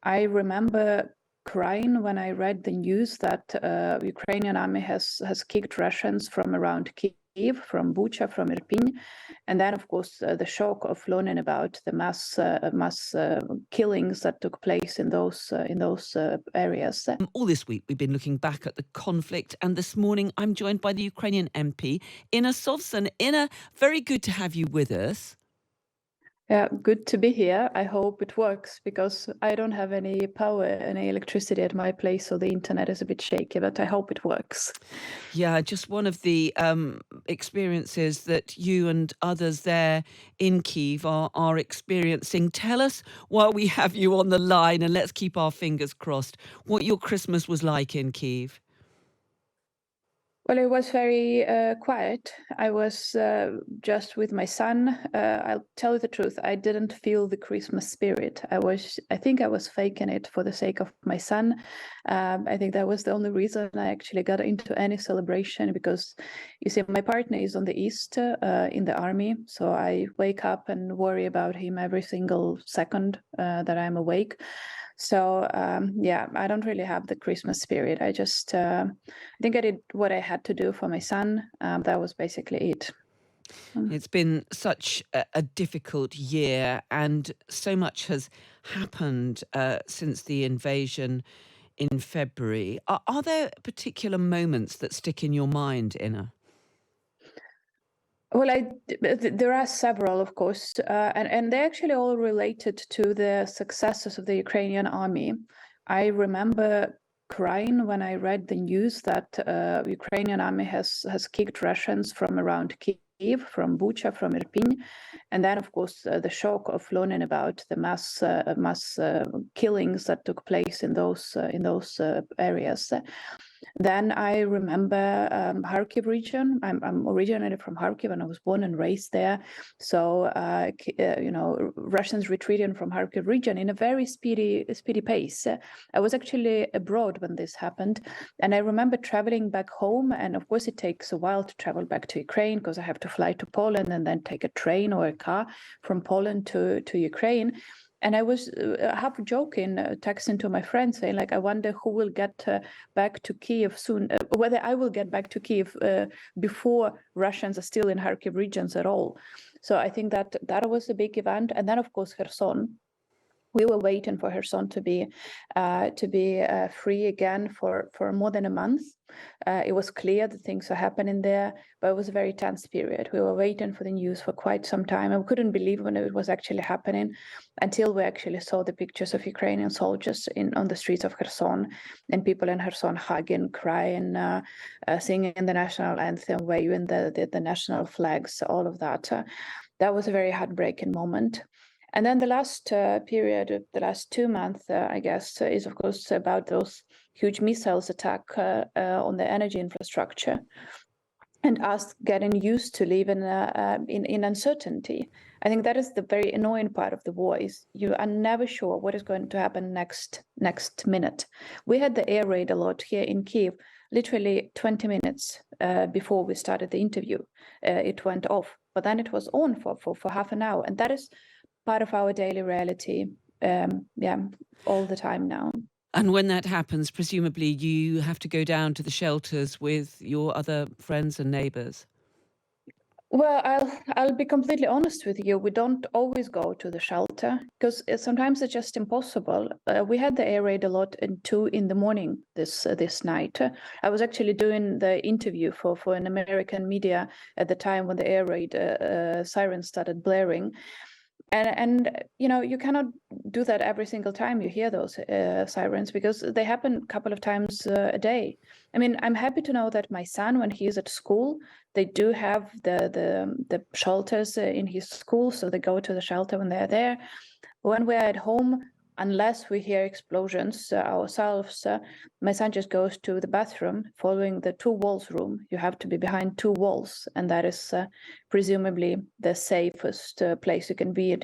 I remember crying when I read the news that Ukrainian army has kicked Russians from around Kyiv, from Bucha, from Irpin, and then of course the shock of learning about the mass killings that took place in those areas. All this week, we've been looking back at the conflict, and this morning I'm joined by the Ukrainian MP Inna Sovsun. Inna, very good to have you with us. Yeah, good to be here. I hope it works because I don't have any power, any electricity at my place, so the internet is a bit shaky, but I hope it works. Yeah, just one of the experiences that you and others there in Kyiv are experiencing. Tell us, while we have you on the line, and let's keep our fingers crossed, what your Christmas was like in Kyiv. Well, it was very quiet. I was just with my son. I'll tell you the truth. I didn't feel the Christmas spirit. I think I was faking it for the sake of my son. I think that was the only reason I actually got into any celebration because, you see, my partner is on the east in the army. So I wake up and worry about him every single second that I'm awake. So yeah, I don't really have the Christmas spirit. I just, I think I did what I had to do for my son. That was basically it. It's been such a difficult year, and so much has happened since the invasion in February. Are there particular moments that stick in your mind, Inna? Well, there are several, of course, and they're actually all related to the successes of the Ukrainian army. I remember crying when I read the news that Ukrainian army has kicked Russians from around Kyiv, from Bucha, from Irpin, and then, of course, the shock of learning about the mass killings that took place in those areas. Then I remember Kharkiv region. I'm originally from Kharkiv, and I was born and raised there. So Russians retreating from Kharkiv region in a very speedy pace. I was actually abroad when this happened, and I remember traveling back home. And of course, it takes a while to travel back to Ukraine because I have to fly to Poland and then take a train or a car from Poland to Ukraine. And I was half joking, texting to my friends, saying, like, I wonder who will get back to Kyiv soon, whether I will get back to Kyiv before Russians are still in Kharkiv regions at all. So I think that was a big event. And then, of course, Kherson. We were waiting for Kherson to be free again for more than a month. It was clear that things are happening there, but it was a very tense period. We were waiting for the news for quite some time. I couldn't believe when it was actually happening until we actually saw the pictures of Ukrainian soldiers on the streets of Kherson and people in Kherson hugging, crying, singing the national anthem, waving the national flags, all of that. That was a very heartbreaking moment. And then the last period, the last 2 months, I guess, is of course about those huge missiles attack on the energy infrastructure, and us getting used to live in uncertainty. I think that is the very annoying part of the war. Is you are never sure what is going to happen next minute. We had the air raid alert here in Kyiv, literally 20 minutes before we started the interview. It went off, but then it was on for half an hour, and that is part of our daily reality, all the time now. And when that happens, presumably you have to go down to the shelters with your other friends and neighbours. Well, I'll be completely honest with you. We don't always go to the shelter because sometimes it's just impossible. We had the air raid a lot at 2 a.m. this night. I was actually doing the interview for an American media at the time when the air raid sirens started blaring. And you cannot do that every single time you hear those sirens because they happen a couple of times a day. I mean, I'm happy to know that my son, when he is at school, they do have the shelters in his school, so they go to the shelter when they're there. When we're at home, unless we hear explosions ourselves, my son just goes to the bathroom following the 2 walls room. You have to be behind 2 walls, and that is presumably the safest place you can be.